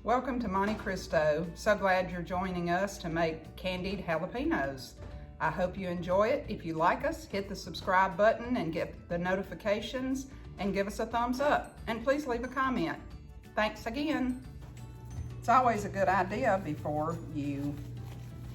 Welcome to Monte Cristo. So glad you're joining us to make candied jalapeños. I hope you enjoy it. If you like us, hit the subscribe button and get the notifications and give us a thumbs up. And please leave a comment. Thanks again. It's always a good idea before you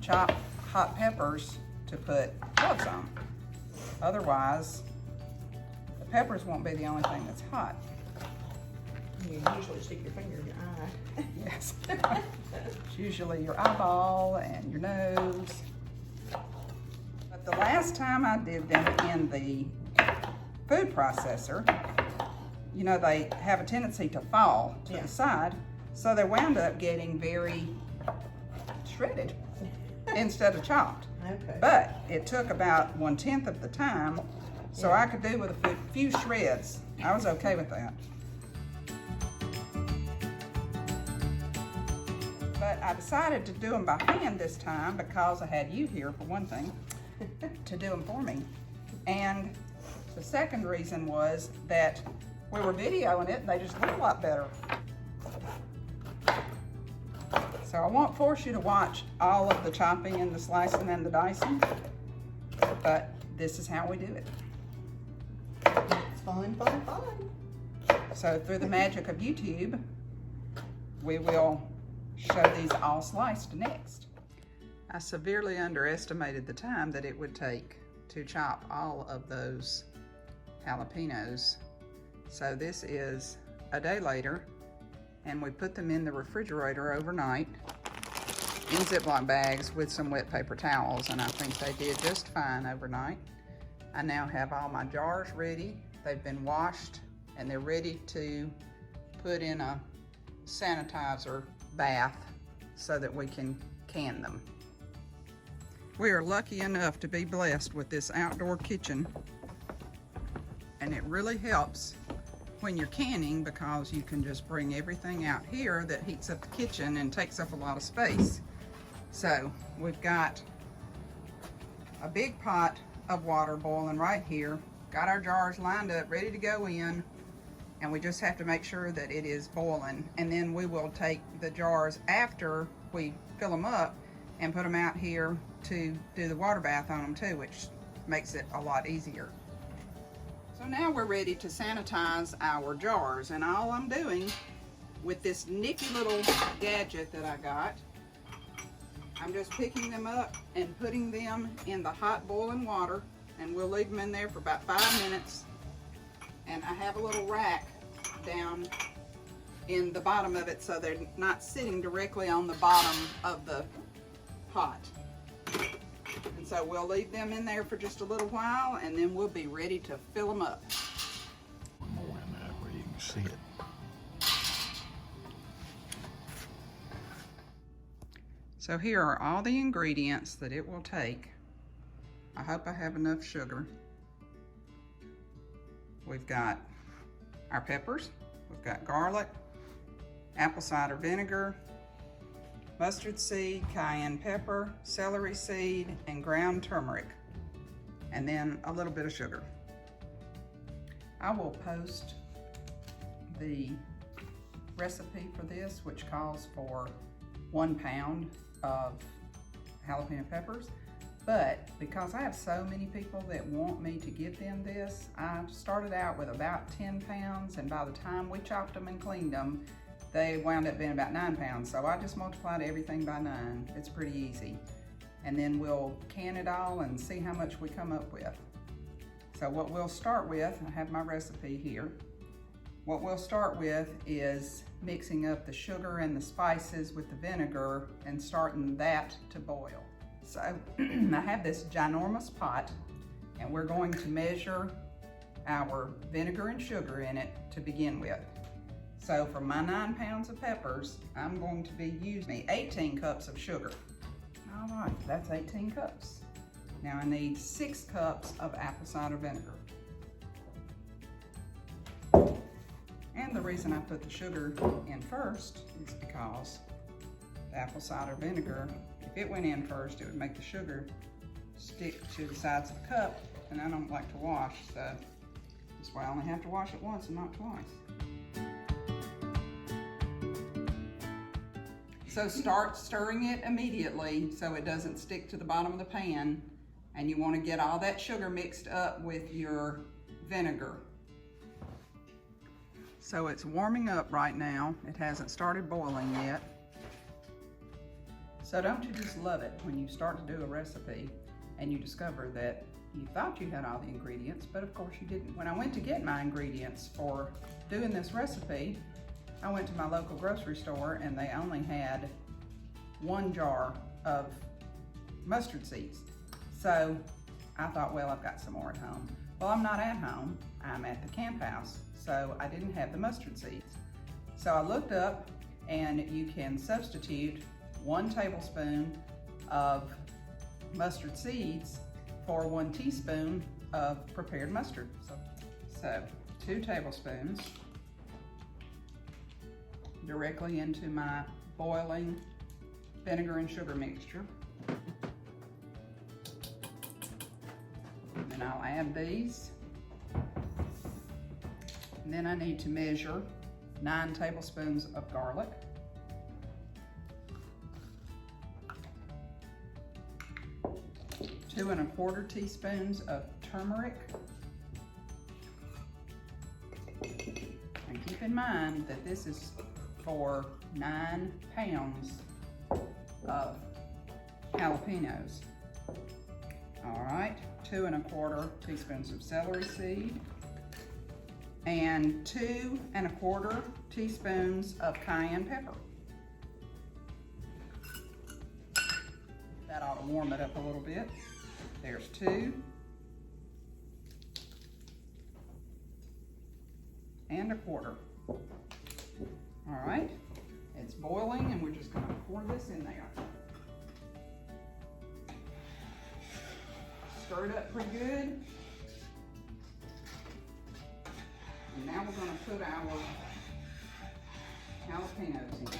chop hot peppers to put gloves on. Otherwise, the peppers won't be the only thing that's hot. You usually stick your finger in your eye. Yes. It's usually your eyeball and your nose. But the last time I did them in the food processor, you know, they have a tendency to fall to the side, so they wound up getting very shredded instead of chopped. Okay. But it took about 1/10 of the time, so I could do with a few shreds. I was okay with that. But I decided to do them by hand this time because I had you here, for one thing, to do them for me. And the second reason was that we were videoing it and they just look a lot better. So I won't force you to watch all of the chopping and the slicing and the dicing, but this is how we do it. It's fun, fun, fun. So through the magic of YouTube, we will show these all sliced next. I severely underestimated the time that it would take to chop all of those jalapenos. So this is a day later, and we put them in the refrigerator overnight in Ziploc bags with some wet paper towels, and I think they did just fine overnight. I now have all my jars ready. They've been washed and they're ready to put in a sanitizer bath so that we can can them. We are lucky enough to be blessed with this outdoor kitchen, and it really helps when you're canning because you can just bring everything out here that heats up the kitchen and takes up a lot of space. So we've got a big pot of water boiling right here, got our jars lined up ready to go in, and we just have to make sure that it is boiling. And then we will take the jars after we fill them up and put them out here to do the water bath on them too, which makes it a lot easier. So now we're ready to sanitize our jars, and all I'm doing with this nippy little gadget that I got, I'm just picking them up and putting them in the hot boiling water, and we'll leave them in there for about 5 minutes. And I have a little rack down in the bottom of it so they're not sitting directly on the bottom of the pot. And so we'll leave them in there for just a little while, and then we'll be ready to fill them up. One more in there where you can see it. So here are all the ingredients that it will take. I hope I have enough sugar. We've got our peppers, we've got garlic, apple cider vinegar, mustard seed, cayenne pepper, celery seed, and ground turmeric, and then a little bit of sugar. I will post the recipe for this, which calls for 1 pound of jalapeno peppers. But because I have so many people that want me to give them this, I started out with about 10 pounds, and by the time we chopped them and cleaned them, they wound up being about 9 pounds. So I just multiplied everything by 9. It's pretty easy. And then we'll can it all and see how much we come up with. So what we'll start with, I have my recipe here. What we'll start with is mixing up the sugar and the spices with the vinegar and starting that to boil. So I have this ginormous pot, and we're going to measure our vinegar and sugar in it to begin with. So for my 9 pounds of peppers, I'm going to be using 18 cups of sugar. All right, that's 18 cups. Now I need 6 cups of apple cider vinegar. And the reason I put the sugar in first is because the apple cider vinegar, if it went in first, it would make the sugar stick to the sides of the cup, and I don't like to wash, so that's why I only have to wash it once and not twice. So start stirring it immediately so it doesn't stick to the bottom of the pan. And you want to get all that sugar mixed up with your vinegar. So it's warming up right now. It hasn't started boiling yet. So don't you just love it when you start to do a recipe and you discover that you thought you had all the ingredients, but of course you didn't. When I went to get my ingredients for doing this recipe, I went to my local grocery store and they only had 1 jar of mustard seeds. So I thought, well, I've got some more at home. Well, I'm not at home, I'm at the camp house, so I didn't have the mustard seeds. So I looked up and you can substitute 1 tablespoon of mustard seeds for 1 teaspoon of prepared mustard. So 2 tablespoons directly into my boiling vinegar and sugar mixture. And then I'll add these. And then I need to measure 9 tablespoons of garlic. 2 1/4 teaspoons of turmeric. And keep in mind that this is for 9 pounds of jalapeños. All right, 2 1/4 teaspoons of celery seed and 2 1/4 teaspoons of cayenne pepper. That ought to warm it up a little bit. There's 2. And 1/4. All right, it's boiling and we're just gonna pour this in there. Stir it up pretty good. And now we're gonna put our jalapeños in.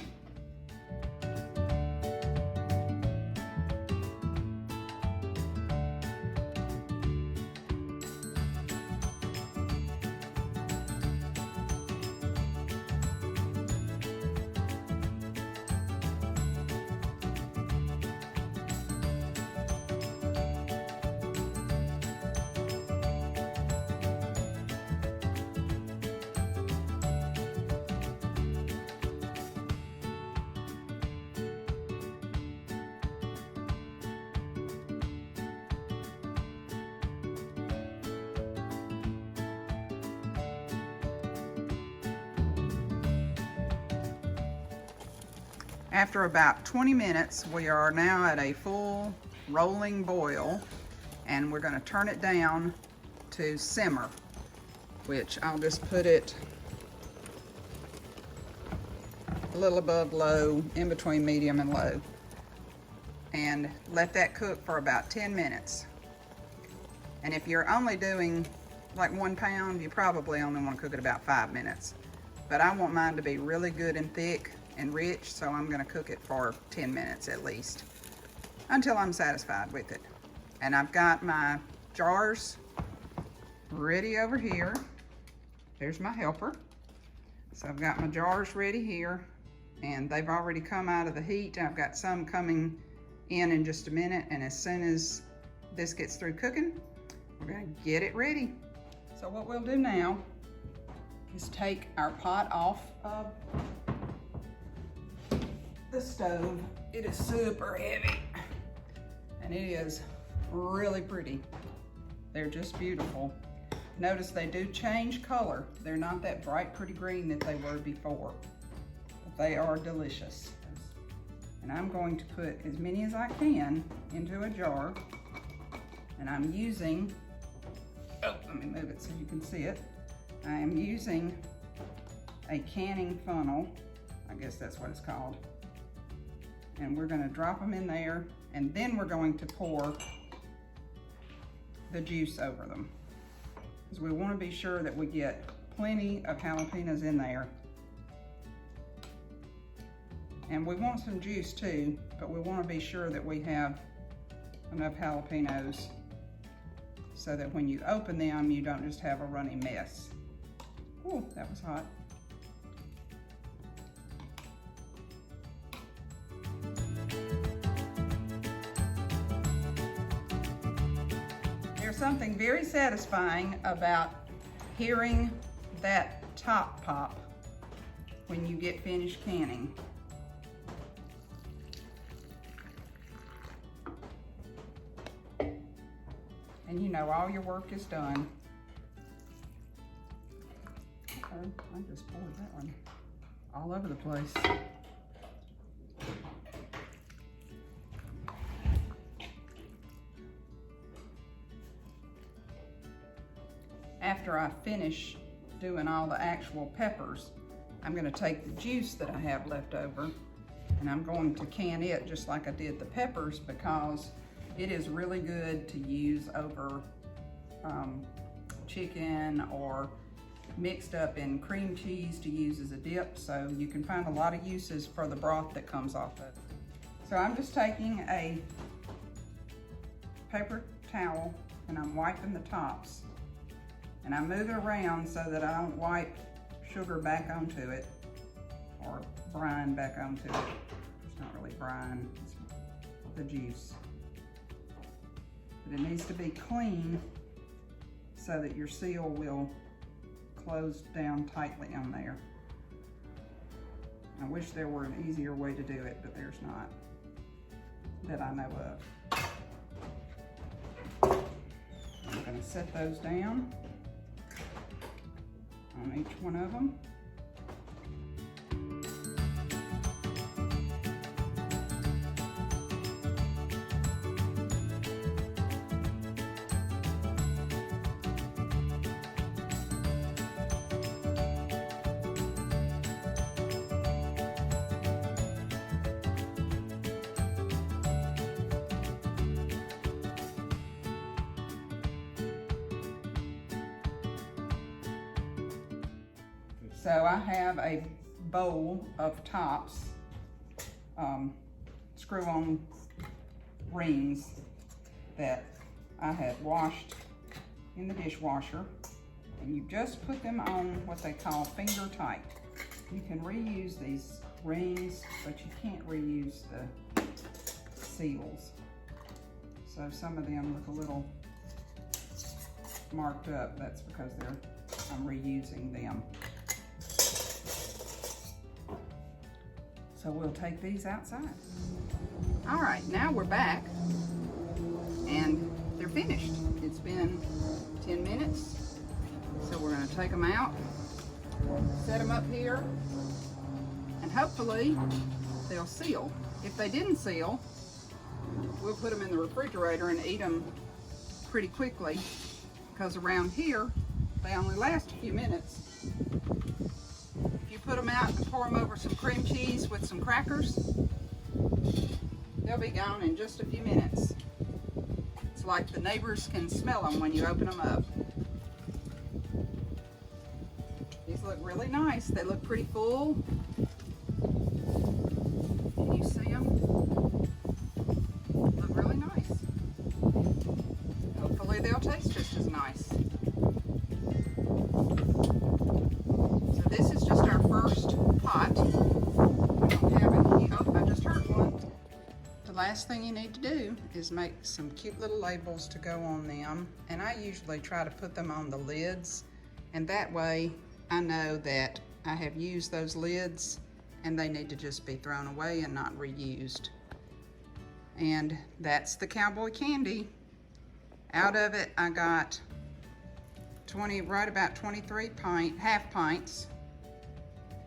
After about 20 minutes, we are now at a full rolling boil, and we're gonna turn it down to simmer, which I'll just put it a little above low, in between medium and low, and let that cook for about 10 minutes. And if you're only doing like 1 pound, you probably only wanna cook it about 5 minutes. But I want mine to be really good and thick and rich, so I'm gonna cook it for 10 minutes at least, until I'm satisfied with it. And I've got my jars ready over here. There's my helper. So I've got my jars ready here, and they've already come out of the heat. I've got some coming in just a minute, and as soon as this gets through cooking, we're gonna get it ready. So what we'll do now is take our pot off of the stove. It is super heavy and it is really pretty. They're just beautiful. Notice they do change color. They're not that bright pretty green that they were before, but they are delicious. And I'm going to put as many as I can into a jar, and I'm using, let me move it so you can see it. I am using a canning funnel, I guess that's what it's called. And we're gonna drop them in there, and then we're going to pour the juice over them, because we wanna be sure that we get plenty of jalapenos in there. And we want some juice too, but we wanna be sure that we have enough jalapenos so that when you open them, you don't just have a runny mess. Oh, that was hot. There's something very satisfying about hearing that top pop when you get finished canning. And you know all your work is done. Oh, I just poured that one all over the place. After I finish doing all the actual peppers, I'm going to take the juice that I have left over and I'm going to can it just like I did the peppers, because it is really good to use over chicken or mixed up in cream cheese to use as a dip. So you can find a lot of uses for the broth that comes off of it. So I'm just taking a paper towel and I'm wiping the tops. And I move it around so that I don't wipe sugar back onto it or brine back onto it. It's not really brine, it's the juice. But it needs to be clean so that your seal will close down tightly on there. I wish there were an easier way to do it, but there's not that I know of. I'm going to set those down on each one of them. So I have a bowl of tops, screw-on rings that I had washed in the dishwasher, and you just put them on what they call finger tight. You can reuse these rings, but you can't reuse the seals. So some of them look a little marked up. That's because I'm reusing them. So we'll take these outside. All right, now we're back and they're finished. It's been 10 minutes. So we're gonna take them out, set them up here, and hopefully they'll seal. If they didn't seal, we'll put them in the refrigerator and eat them pretty quickly, because around here, they only last a few minutes. Put them out and pour them over some cream cheese with some crackers. They'll be gone in just a few minutes. It's like the neighbors can smell them when you open them up. These look really nice. They look pretty full. Can you see them? Look really nice. Hopefully they'll taste just as nice. This is just our first pot. We don't have any. Oh, I just heard one. The last thing you need to do is make some cute little labels to go on them. And I usually try to put them on the lids. And that way I know that I have used those lids and they need to just be thrown away and not reused. And that's the Cowboy Candy. Out of it, I got right about 23 half pints.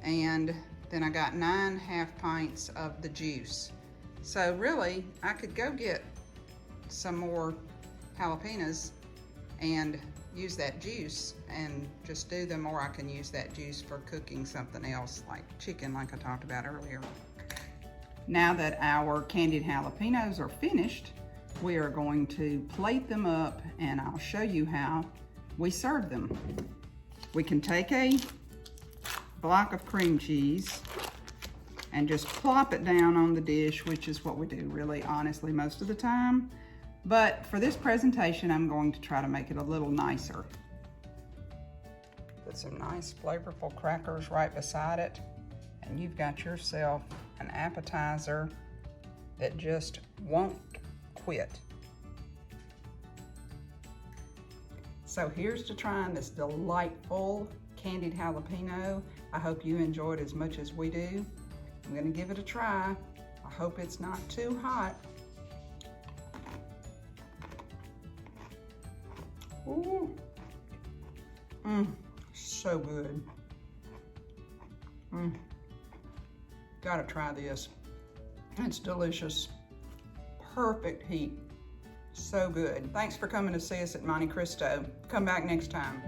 And then I got 9 half pints of the juice. So really, I could go get some more jalapenos and use that juice and just do them, or I can use that juice for cooking something else like chicken, like I talked about earlier. Now that our candied jalapenos are finished, we are going to plate them up and I'll show you how we serve them. We can take a block of cream cheese and just plop it down on the dish, which is what we do really honestly most of the time. But for this presentation, I'm going to try to make it a little nicer. Put some nice flavorful crackers right beside it, and you've got yourself an appetizer that just won't quit. So here's to trying this delightful candied jalapeno. I hope you enjoy it as much as we do. I'm gonna give it a try. I hope it's not too hot. Ooh. So good. Gotta try this. It's delicious. Perfect heat. So good. Thanks for coming to see us at Monte Cristo. Come back next time.